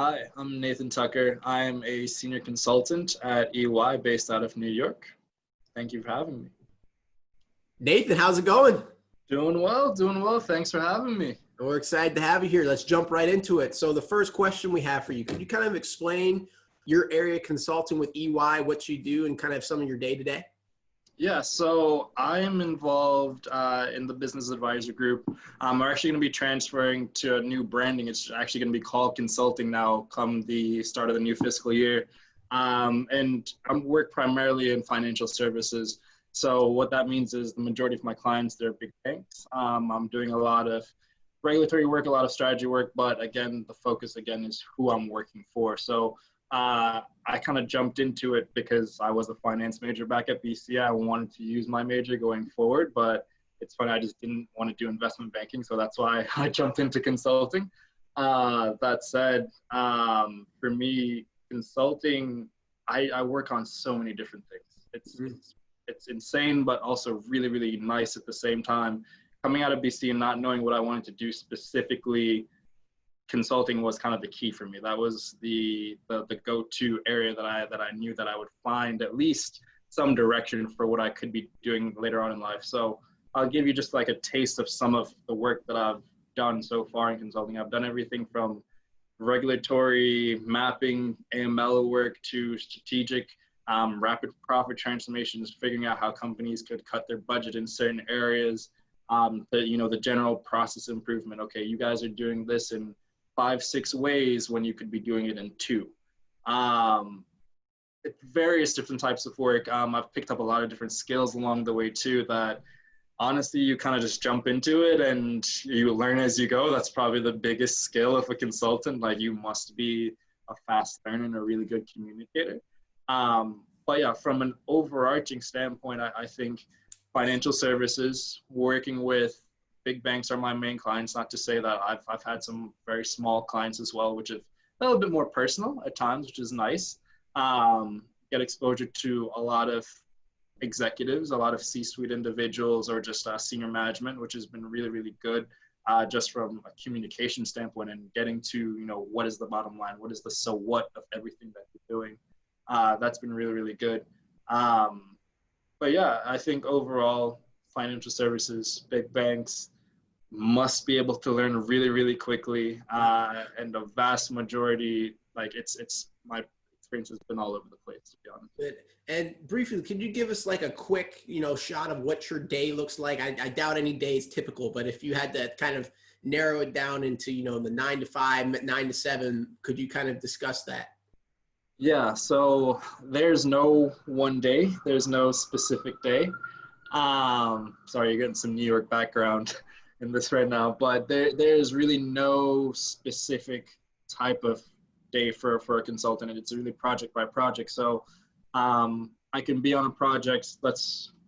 Hi, I'm Nathan Tucker. I am a senior consultant at EY based out of New York. Thank you for having me. Nathan, how's it going? Doing well, doing well. Thanks for having me. We're excited to have you here. Let's jump right into it. So the first question we have for you, could you kind of explain your area consulting with EY, what you do, and kind of some of your day-to-day? Yeah, so I am involved in the business advisor group. We're actually going to be transferring to a new branding. It's actually going to be called consulting now come the start of the new fiscal year. And I work primarily in financial services. So what that means is the majority of my clients, they're big banks. I'm doing a lot of regulatory work, a lot of strategy work, but again, the focus again is who I'm working for. So I kind of jumped into it because I was a finance major back at BC. I wanted to use my major going forward, but it's funny, I just didn't want to do investment banking. So that's why I jumped into consulting. That said, for me, consulting, I work on so many different things. It's insane, but also really, really nice at the same time. Coming out of BC and not knowing what I wanted to do specifically, consulting was kind of the key for me. That was the go-to area that I knew that I would find at least some direction for what I could be doing later on in life. So I'll give you just like a taste of some of the work that I've done so far in consulting. I've done everything from regulatory mapping, AML work to strategic rapid profit transformations, figuring out how companies could cut their budget in certain areas, the general process improvement. Okay, you guys are doing this in 5-6 ways when you could be doing it in 2. Various different types of work. I've picked up a lot of different skills along the way too that honestly you kind of just jump into it and you learn as you go. That's probably the biggest skill of a consultant. Like, you must be a fast learner and a really good communicator. But yeah, from an overarching standpoint, I think financial services, working with big banks are my main clients. Not to say that I've had some very small clients as well, which is a little bit more personal at times, which is nice. Get exposure to a lot of executives, a lot of C-suite individuals, or just senior management, which has been really, really good, just from a communication standpoint and getting to, what is the bottom line? What is the so what of everything that you're doing? That's been really, really good. But yeah, I think overall, financial services, big banks must be able to learn really, really quickly. And the vast majority, like it's my experience has been all over the place, to be honest. Good. And briefly, can you give us like a quick, shot of what your day looks like? I doubt any day is typical, but if you had to kind of narrow it down into, the 9 to 5, 9 to 7, could you kind of discuss that? Yeah, so there's no one day. There's no specific day. Sorry, you're getting some New York background in this right now, but there's really no specific type of day for a consultant, and it's really project by project. So I can be on a project.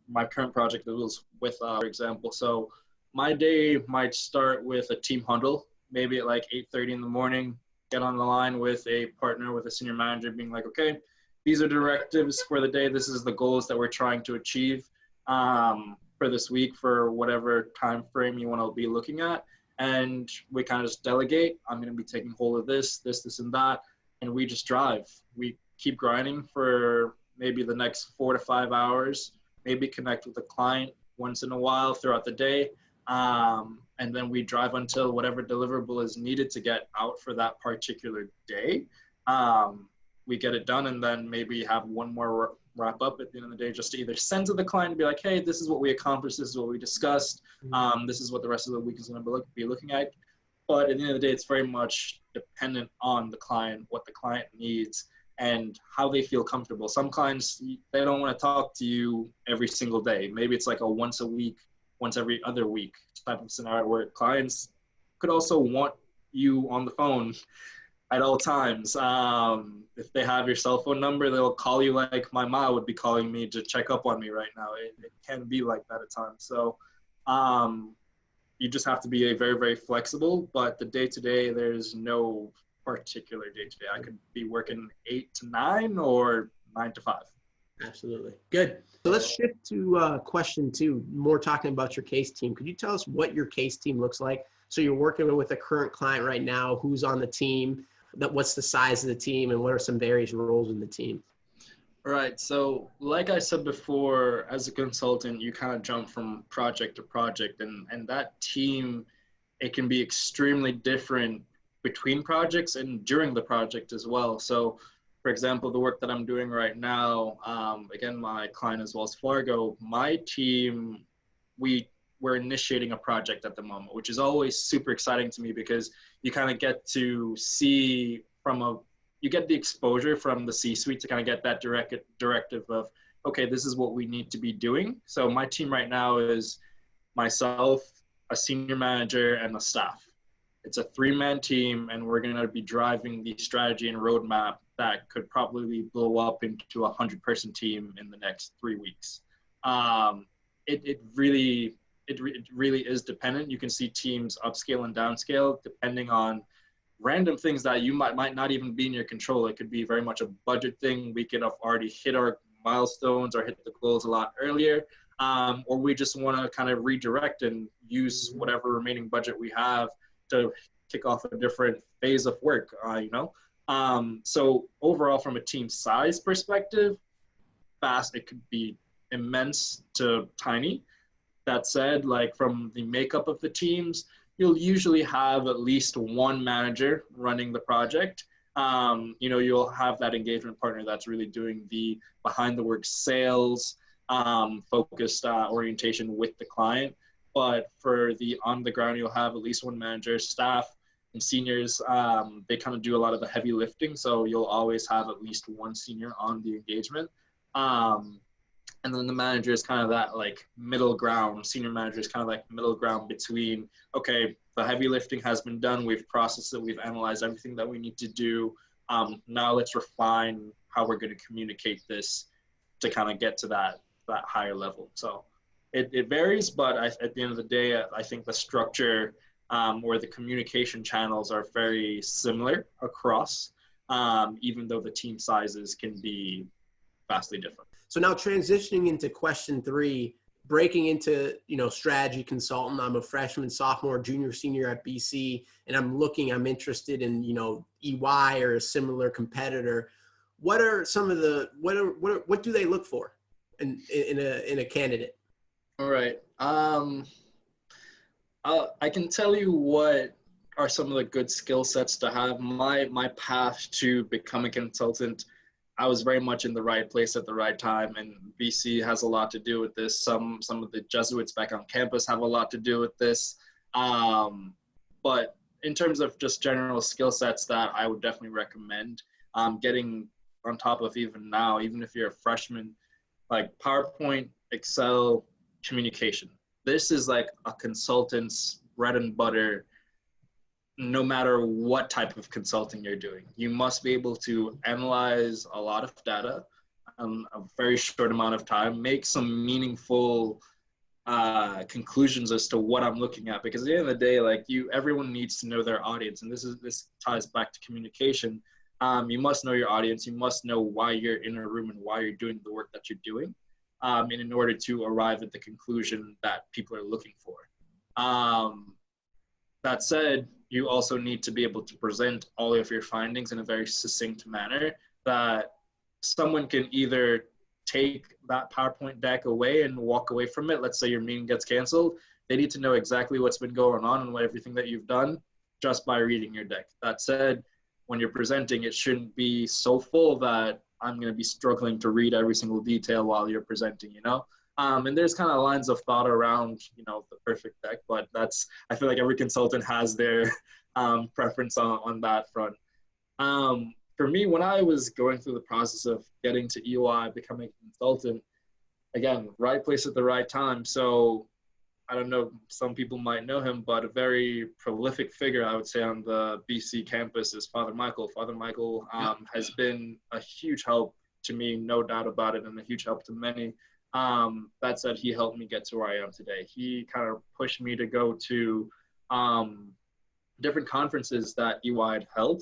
My current project that was with, for example. So my day might start with a team huddle, maybe at like 8:30 in the morning. Get on the line with a partner, with a senior manager, being like, okay, these are directives for the day. This is the goals that we're trying to achieve for this week, for whatever time frame you want to be looking at. And we kind of just delegate. I'm going to be taking hold of this, and that. And we just drive. We keep grinding for maybe the next 4 to 5 hours, maybe connect with the client once in a while throughout the day. And then we drive until whatever deliverable is needed to get out for that particular day. We get it done, and then maybe have one more wrap up at the end of the day, just to either send to the client and be like, hey, this is what we accomplished, this is what we discussed, this is what the rest of the week is going to be looking at. But at the end of the day, it's very much dependent on the client, what the client needs, and how they feel comfortable. Some clients, they don't want to talk to you every single day. Maybe it's like a once a week, once every other week type of scenario, where clients could also want you on the phone at all times. If they have your cell phone number, they'll call you like my mom would be calling me to check up on me right now. It can be like that at times. So you just have to be very, very flexible. But the day-to-day, there's no particular day-to-day. I could be working 8 to 9 or 9 to 5. Absolutely. Good. So let's shift to question 2, more talking about your case team. Could you tell us what your case team looks like? So you're working with a current client right now, who's on the team, what's the size of the team and what are some various roles in the team? Right. So, like I said before, as a consultant, you kind of jump from project to project, and that team, it can be extremely different between projects and during the project as well. So, for example, the work that I'm doing right now, again, my client is Wells Fargo. My team, we're initiating a project at the moment, which is always super exciting to me because you kind of get to see you get the exposure from the C-suite to kind of get that directive of, okay, this is what we need to be doing. So my team right now is myself, a senior manager, and a staff. It's a 3-man team, and we're going to be driving the strategy and roadmap that could probably blow up into a 100-person team in the next 3 weeks. It really is dependent. You can see teams upscale and downscale depending on random things that you might not even be in your control. It could be very much a budget thing. We could have already hit our milestones or hit the goals a lot earlier, or we just want to kind of redirect and use whatever remaining budget we have to kick off a different phase of work, so overall, from a team size perspective, fast, it could be immense to tiny. That said, like from the makeup of the teams, you'll usually have at least one manager running the project. You'll have that engagement partner that's really doing the behind the work sales focused orientation with the client. But for the on the ground, you'll have at least one manager. Staff and seniors, they kind of do a lot of the heavy lifting. So you'll always have at least one senior on the engagement. And then the manager is kind of that like middle ground. Senior manager is kind of like middle ground between, okay, the heavy lifting has been done. We've processed it. We've analyzed everything that we need to do. Now let's refine how we're going to communicate this to kind of get to that higher level. So it varies, but at the end of the day, I think the structure or the communication channels are very similar across, even though the team sizes can be vastly different. So now transitioning into question 3, breaking into, strategy consultant. I'm a freshman, sophomore, junior, senior at BC, and I'm interested in, EY or a similar competitor. What are some of what do they look for in a candidate? All right. I can tell you what are some of the good skill sets to have. My path to become a consultant, I was very much in the right place at the right time, and BC has a lot to do with this. Some of the Jesuits back on campus have a lot to do with this. But in terms of just general skill sets that I would definitely recommend, getting on top of even now, even if you're a freshman, like PowerPoint, Excel, communication. This is like a consultant's bread and butter, no matter what type of consulting you're doing. You must be able to analyze a lot of data in a very short amount of time, make some meaningful conclusions as to what I'm looking at. Because at the end of the day, like everyone needs to know their audience. And this ties back to communication. You must know your audience. You must know why you're in a room and why you're doing the work that you're doing. And in order to arrive at the conclusion that people are looking for. That said, you also need to be able to present all of your findings in a very succinct manner that someone can either take that PowerPoint deck away and walk away from it. Let's say your meeting gets canceled. They need to know exactly what's been going on and everything that you've done just by reading your deck. That said, when you're presenting, it shouldn't be so full that I'm going to be struggling to read every single detail while you're presenting, And there's kind of lines of thought around, the perfect deck, but I feel like every consultant has their preference on that front. For me, when I was going through the process of getting to EY, becoming a consultant, again, right place at the right time. So I don't know, some people might know him, but a very prolific figure, I would say, on the BC campus is Father Michael. Father Michael has been a huge help to me, no doubt about it, and a huge help to many. That said, he helped me get to where I am today. He kind of pushed me to go to different conferences that EY had held.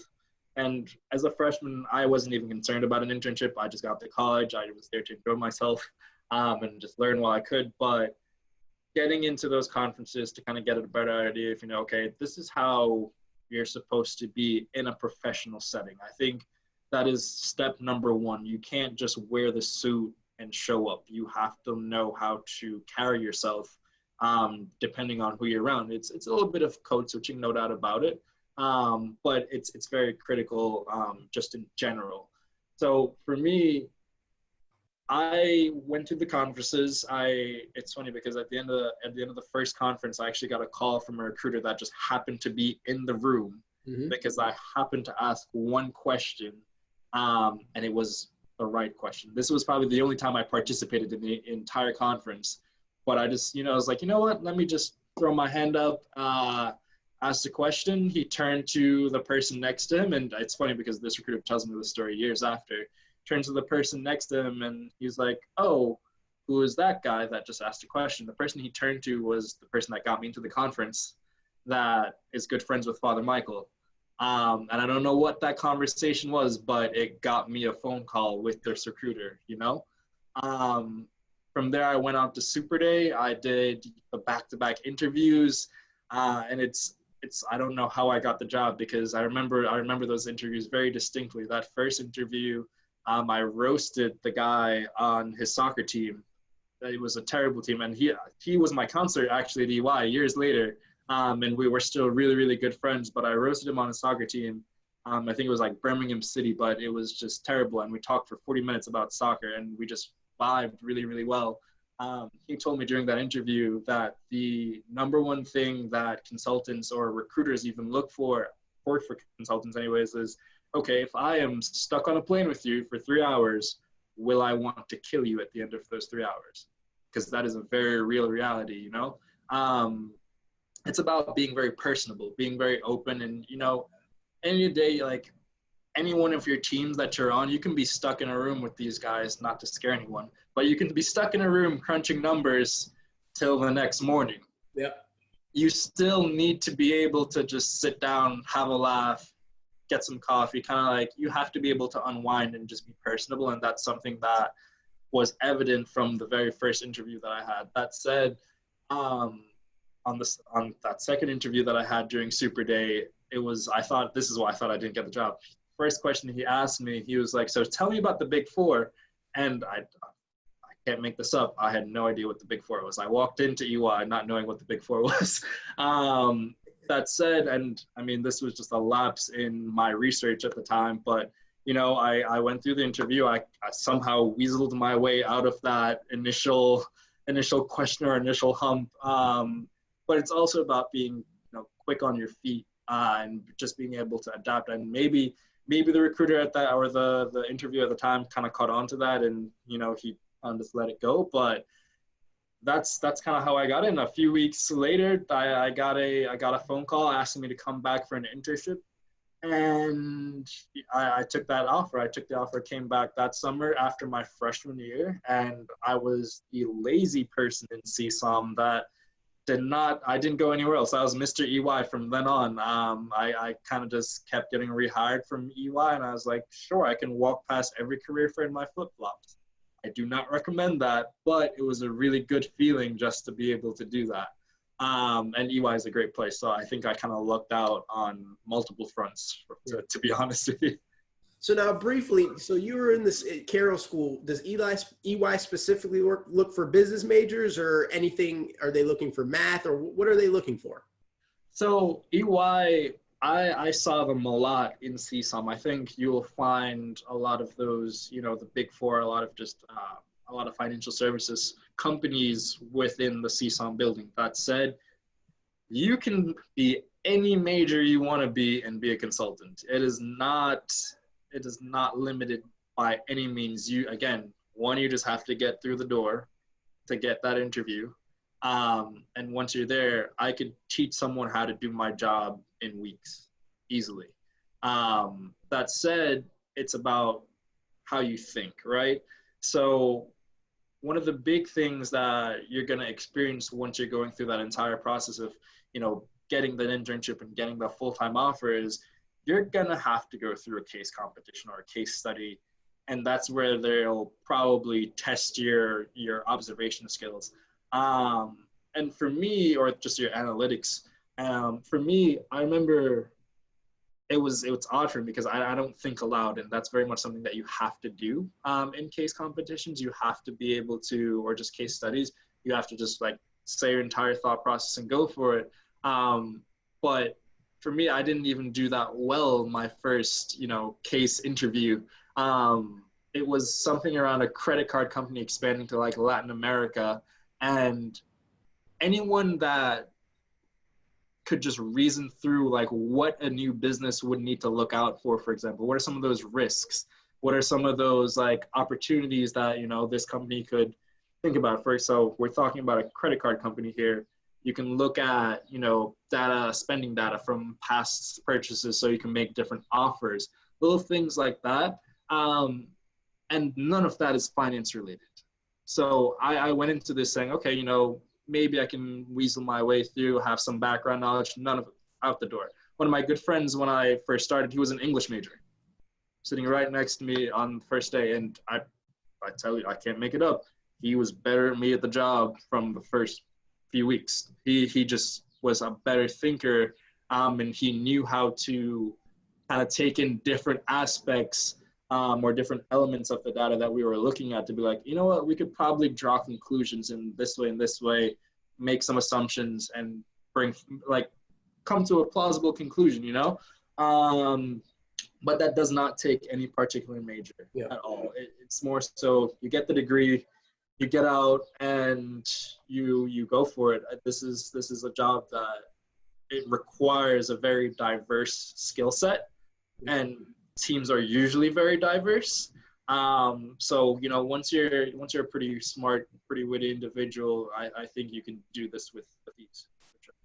And as a freshman, I wasn't even concerned about an internship. I just got to college. I was there to enjoy myself and just learn while I could. But getting into those conferences to kind of get a better idea of, okay, this is how you're supposed to be in a professional setting. I think that is step number one. You can't just wear the suit and show up. You have to know how to carry yourself, depending on who you're around. It's a little bit of code switching, no doubt about it, but it's very critical, just in general. So for me, I went to the conferences. It's funny because at the end of the first conference, I actually got a call from a recruiter that just happened to be in the room, because I happened to ask one question, and it was the right question. This was probably the only time I participated in the entire conference, but I just, I was like, you know what? Let me just throw my hand up, ask a question. He turned to the person next to him, and it's funny because this recruiter tells me the story years after. Turned to the person next to him, and he's like, oh, who is that guy that just asked a question? The person he turned to was the person that got me into the conference, that is good friends with Father Michael. And I don't know what that conversation was, but it got me a phone call with this recruiter, From there, I went out to Super Day. I did the back-to-back interviews, and it's I don't know how I got the job, because I remember those interviews very distinctly. That first interview, I roasted the guy on his soccer team. It was a terrible team, and he was my counselor actually at EY years later, and we were still really, really good friends. But I roasted him on his soccer team. I think it was like Birmingham City, but it was just terrible. And we talked for 40 minutes about soccer, and we just vibed really, really well. He told me during that interview that the number one thing that consultants or recruiters even look for consultants anyways, is, okay, if I am stuck on a plane with you for 3 hours, will I want to kill you at the end of those 3 hours? Because that is a very real reality, It's about being very personable, being very open, and, any day, like any one of your teams that you're on, you can be stuck in a room with these guys, not to scare anyone, but you can be stuck in a room crunching numbers till the next morning. Yep. You still need to be able to just sit down, have a laugh, get some coffee, kind of like you have to be able to unwind and just be personable. And that's something that was evident from the very first interview that I had. That said, on that second interview that I had during Super Day, this is why I thought I didn't get the job. First question he asked me, he was like, so tell me about the Big Four. And I can't make this up, I had no idea what the Big Four was. I walked into EY not knowing what the Big Four was. That said, and I mean, this was just a lapse in my research at the time, but I went through the interview. I somehow weaseled my way out of that initial question or initial hump. But it's also about being quick on your feet, and just being able to adapt. And maybe the recruiter at that, or the interview at the time, kind of caught on to that, and he just let it go. But that's kind of how I got in. A few weeks later, I got a phone call asking me to come back for an internship, and I took that offer. I took the offer, came back that summer after my freshman year, and I was the lazy person in CSOM that I didn't go anywhere else. I was Mr. EY from then on. I kind of just kept getting rehired from EY, and I was like, sure, I can walk past every career fair in my flip-flops. I do not recommend that, but it was a really good feeling just to be able to do that. And EY is a great place. So I think I kind of lucked out on multiple fronts, to be honest with you. So now briefly, so you were in this Carroll School. Does EY specifically look for business majors or anything? Are they looking for math, or what are they looking for? So EY, I saw them a lot in CSOM. I think you will find a lot of those, the Big Four, a lot of financial services companies within the CSOM building. That said, you can be any major you want to be and be a consultant. It is not limited by any means. You just have to get through the door to get that interview. And once you're there, I could teach someone how to do my job in weeks, easily. That said, it's about how you think, right? So one of the big things that you're going to experience once you're going through that entire process of, getting that internship and getting the full-time offer is you're going to have to go through a case competition or a case study. And that's where they'll probably test your observation skills. And for me, or just your analytics, for me, I remember it was odd for me because I don't think aloud, and that's very much something that you have to do in case competitions. You have to be able to, or just case studies, you have to just like say your entire thought process and go for it. But for me, I didn't even do that well my first, case interview. It was something around a credit card company expanding to like Latin America, and anyone that could just reason through like what a new business would need to look out for example, what are some of those risks, what are some of those like opportunities that this company could think about first. So we're talking about a credit card company here. You can look at data, spending data from past purchases, so you can make different offers, little things like that. And none of that is finance related. So I went into this saying, okay, maybe I can weasel my way through, have some background knowledge, none of it out the door. One of my good friends when I first started, he was an English major, sitting right next to me on the first day. And I tell you, I can't make it up. He was better than me at the job from the first few weeks. He just was a better thinker, and he knew how to kind of take in different aspects or different elements of the data that we were looking at to be like, you know what, we could probably draw conclusions in this way and this way, make some assumptions and come to a plausible conclusion, but that does not take any particular major at all. It's more so you get the degree, you get out and you go for it. This is a job that it requires a very diverse skill set, and teams are usually very diverse. So once you're a pretty smart, pretty witty individual, I think you can do this with ease. Sure.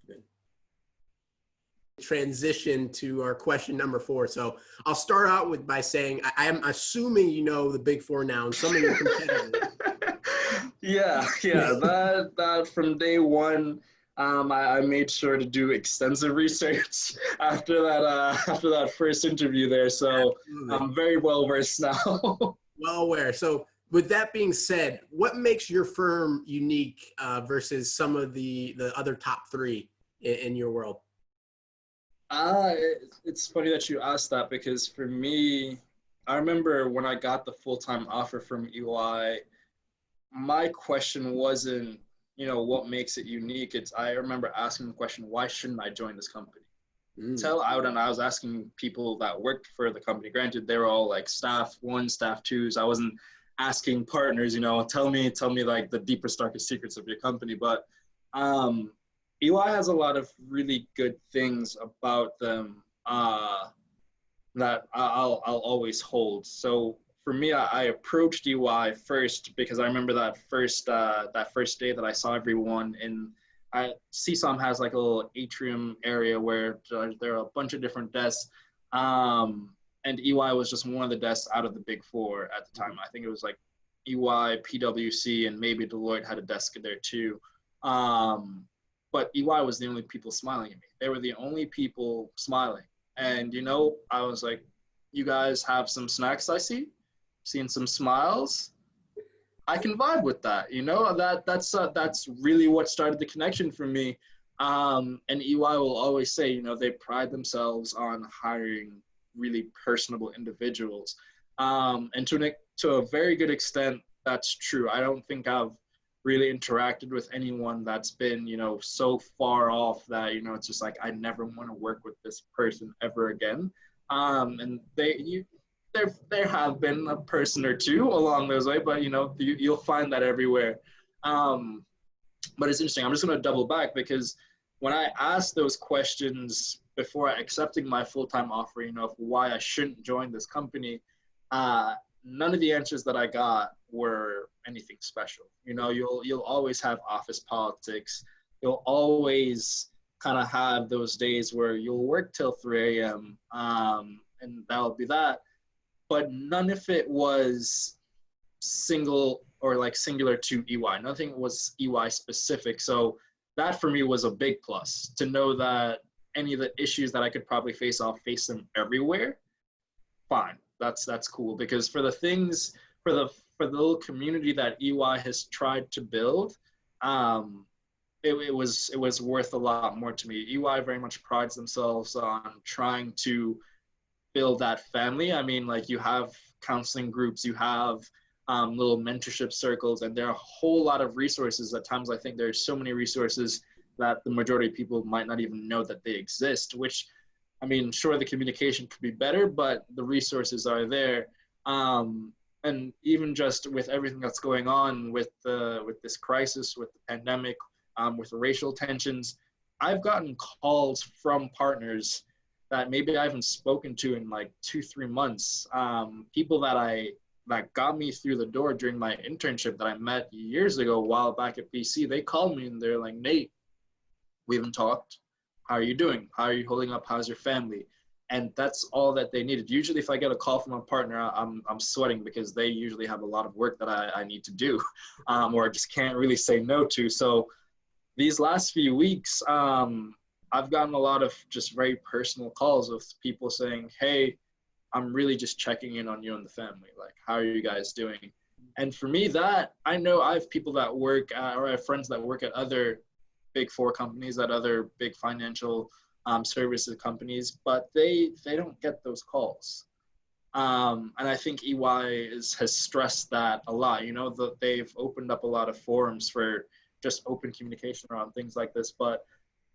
Transition to our question number 4. So I'll start out by saying I am assuming the big 4 now and some of your competitors. Yeah. That from day one. I made sure to do extensive research after that first interview there. So absolutely. I'm very well versed now. Well aware. So with that being said, what makes your firm unique versus some of the other top 3 in your world? It's funny that you asked that, because for me, I remember when I got the full-time offer from EY, my question wasn't, what makes it unique. I remember asking the question, why shouldn't I join this company? Tell out, and I was asking people that worked for the company. Granted, they were all like staff 1, staff 2s. I wasn't asking partners, tell me like the deepest, darkest secrets of your company. But EY has a lot of really good things about them that I'll always hold. So for me, I approached EY first because I remember that first day that I saw everyone in. CSOM has like a little atrium area where there are a bunch of different desks, and EY was just one of the desks out of the big 4 at the time. I think it was like EY, PwC, and maybe Deloitte had a desk there too. But EY was the only people smiling at me. They were the only people smiling. And, I was like, you guys have some snacks, I see. Seeing some smiles. I can vibe with that, that's really what started the connection for me. And EY will always say, they pride themselves on hiring really personable individuals. And to a very good extent, that's true. I don't think I've really interacted with anyone that's been, so far off that, it's just like, I never want to work with this person ever again. And there have been a person or two along those way, but you'll find that everywhere. But it's interesting. I'm just going to double back, because when I asked those questions before accepting my full-time offer, of why I shouldn't join this company, none of the answers that I got were anything special. You'll always have office politics. You'll always kind of have those days where you'll work till 3 a.m. And that'll be that. But none of it was singular to EY. Nothing was EY specific. So that for me was a big plus, to know that any of the issues that I could probably face, I'll face them everywhere. Fine, that's cool, because for the little community that EY has tried to build, it was worth a lot more to me. EY very much prides themselves on trying to build that family. I mean, like you have counseling groups, you have little mentorship circles, and there are a whole lot of resources. At times, I think there's so many resources that the majority of people might not even know that they exist, which, I mean, sure, the communication could be better, but the resources are there. And even just with everything that's going on with this crisis, with the pandemic, with the racial tensions, I've gotten calls from partners that maybe I haven't spoken to in like 2-3 months. People that got me through the door during my internship that I met years ago while back at BC, they called me and they're like, Nate, we haven't talked. How are you doing? How are you holding up? How's your family? And that's all that they needed. Usually if I get a call from a partner, I'm sweating because they usually have a lot of work that I need to do, or I just can't really say no to. So these last few weeks, I've gotten a lot of just very personal calls of people saying, hey, I'm really just checking in on you and the family. Like, how are you guys doing? And for me, that, I know I have people that work or I have friends that work at other big four companies, at other big financial services companies, but they don't get those calls. And I think EY has stressed that a lot. You know, that they've opened up a lot of forums for just open communication around things like this. But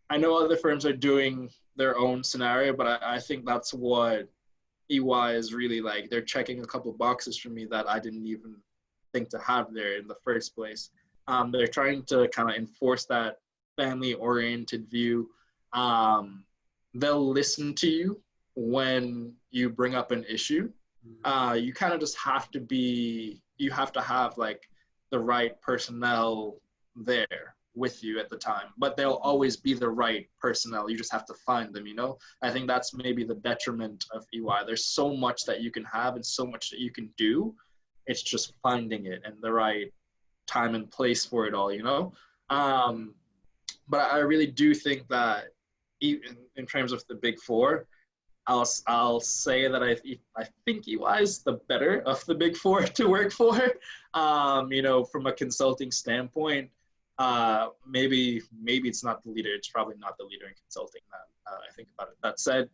I know other firms are doing their own scenario, but I think that's what EY is really like. They're checking a couple of boxes for me that I didn't even think to have there in the first place. They're trying to kind of enforce that family-oriented view. They'll listen to you when you bring up an issue. You kind of just have to have like the right personnel there with you at the time, but they'll always be the right personnel. You just have to find them, you know? I think that's maybe the detriment of EY. There's so much that you can have and so much that you can do. It's just finding it and the right time and place for it all, you know? But I really do think that even in terms of the big four, I'll say that I think EY is the better of the big four to work for. You know, from a consulting standpoint, maybe it's not the leader. It's probably not the leader in consulting that I think about it. That said,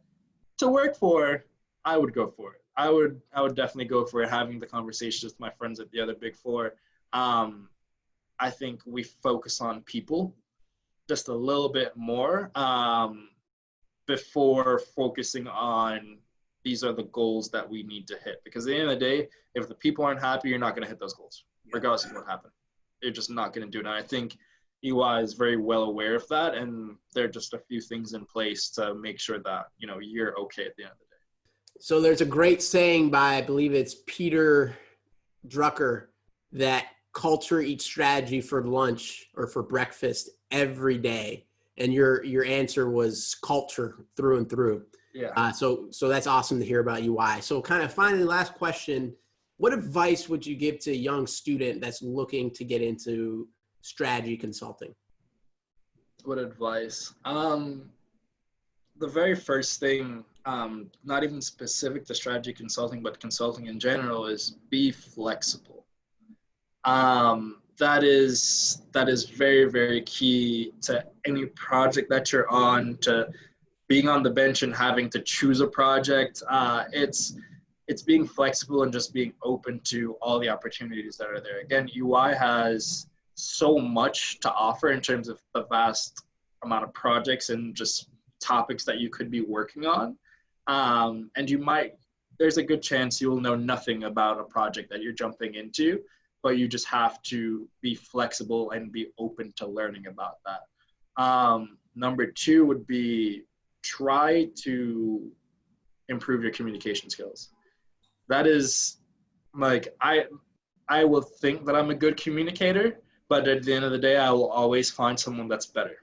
to work for, I would go for it. I would definitely go for it. Having the conversations with my friends at the other big four, I think we focus on people just a little bit more before focusing on these are the goals that we need to hit. Because at the end of the day, if the people aren't happy, you're not going to hit those goals, regardless of what happened. You're just not going to do it. And I think EY is very well aware of that, and there are just a few things in place to make sure that, you know, you're okay at the end of the day. So there's a great saying by, I believe it's Peter Drucker, that culture eats strategy for lunch or for breakfast every day. And your answer was culture through and through. Yeah. So that's awesome to hear about UI. So kind of finally, last question, what advice would you give to a young student that's looking to get into strategy consulting? What advice? The very first thing, not even specific to strategy consulting, but consulting in general, is be flexible. That is very, very key to any project that you're on, to being on the bench and having to choose a project. It's being flexible and just being open to all the opportunities that are there. Again, UI has so much to offer in terms of the vast amount of projects and just topics that you could be working on. And there's a good chance you will know nothing about a project that you're jumping into, but you just have to be flexible and be open to learning about that. Number two would be try to improve your communication skills. That is, like, I will think that I'm a good communicator, but at the end of the day, I will always find someone that's better.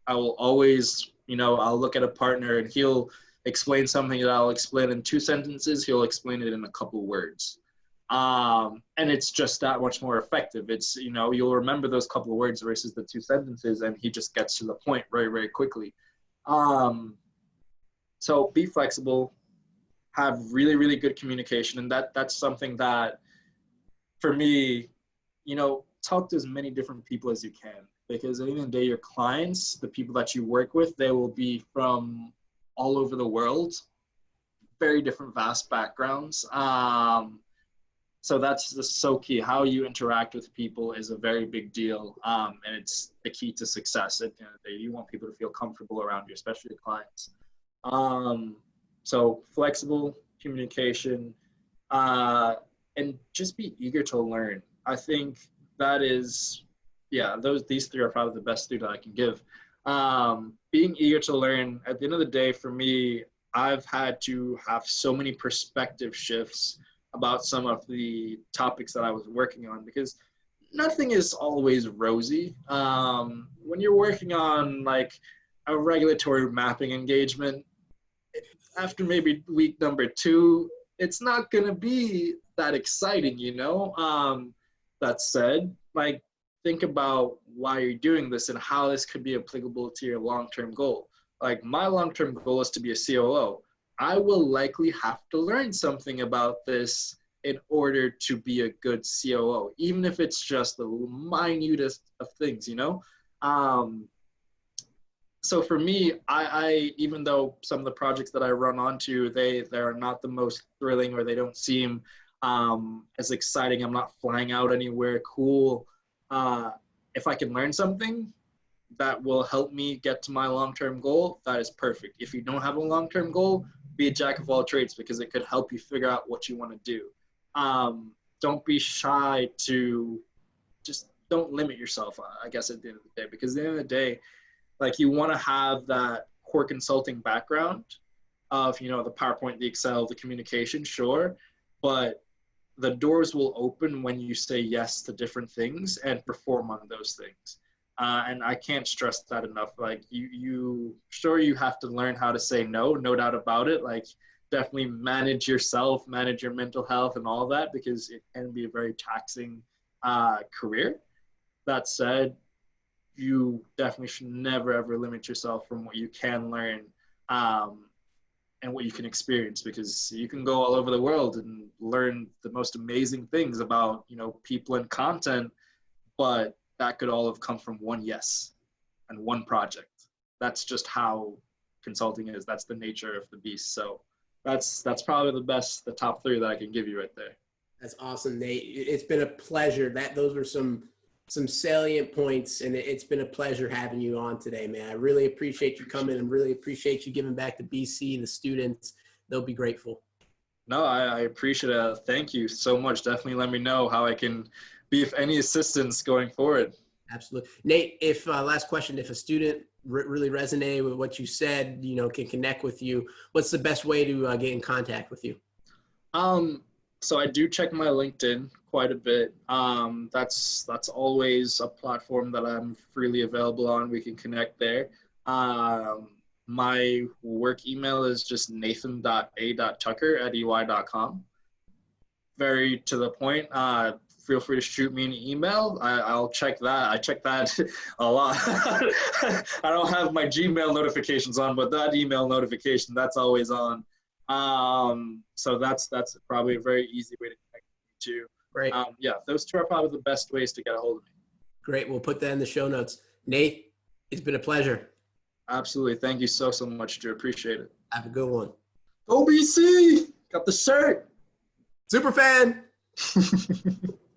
I will always, I'll look at a partner and he'll explain something that I'll explain in 2 sentences. He'll explain it in a couple words. And it's just that much more effective. It's, you'll remember those couple of words versus the 2 sentences, and he just gets to the point very, very quickly. So be flexible, have really, really good communication. And that's something that, for me, talk to as many different people as you can, because at the end of the day, your clients, the people that you work with, they will be from all over the world. very different, vast backgrounds. So that's just so key. How you interact with people is a very big deal, and it's the key to success. At the end of the day, you want people to feel comfortable around you, especially the clients. So flexible communication, and just be eager to learn. I think that is, yeah, these three are probably the best three that I can give. Being eager to learn. At the end of the day, for me, I've had to have so many perspective shifts about some of the topics that I was working on, because nothing is always rosy. When you're working on like a regulatory mapping engagement, after maybe week number 2, it's not going to be that exciting, you know? That said, like, think about why you're doing this and how this could be applicable to your long-term goal. Like, my long-term goal is to be a COO. I will likely have to learn something about this in order to be a good COO, even if it's just the minutest of things, you know? So for me, I even though some of the projects that I run onto, they're not the most thrilling, or they don't seem as exciting. I'm not flying out anywhere cool. If I can learn something that will help me get to my long-term goal, that is perfect. If you don't have a long-term goal, be a jack of all trades, because it could help you figure out what you want to do. Don't be shy to just don't limit yourself, I guess, at the end of the day, because at the end of the day, like, you want to have that core consulting background of, you know, the PowerPoint, the Excel, the communication, sure, but the doors will open when you say yes to different things and perform on those things. And I can't stress that enough. Like, you have to learn how to say no, no doubt about it. Like, definitely manage yourself, manage your mental health and all that, because it can be a very taxing career. That said, you definitely should never ever limit yourself from what you can learn, and what you can experience, because you can go all over the world and learn the most amazing things about, you know, people and content, but that could all have come from one yes and one project. That's just how consulting is. That's the nature of the beast. So that's probably the top 3 that I can give you right there. That's awesome, Nate. It's been a pleasure. Those are some salient points, and it's been a pleasure having you on today, man. I really appreciate you coming, and really appreciate you giving back to BC, the students. They'll be grateful. No, I appreciate it. Thank you so much. Definitely let me know how I can be of any assistance going forward. Absolutely. Nate, if last question, if a student really resonated with what you said, you know, can connect with you, what's the best way to get in contact with you? So I do check my LinkedIn quite a bit. That's always a platform that I'm freely available on. We can connect there. My work email is just nathan.a.tucker@ey.com. Very to the point. Feel free to shoot me an email. I'll check that. I check that a lot. I don't have my Gmail notifications on, but that email notification, that's always on. So that's probably a very easy way to connect with me too. Great. Yeah, those 2 are probably the best ways to get a hold of me. Great. We'll put that in the show notes. Nate, it's been a pleasure. Absolutely. Thank you so much, Drew. Appreciate it. Have a good one. Go BC! Got the shirt. Super fan.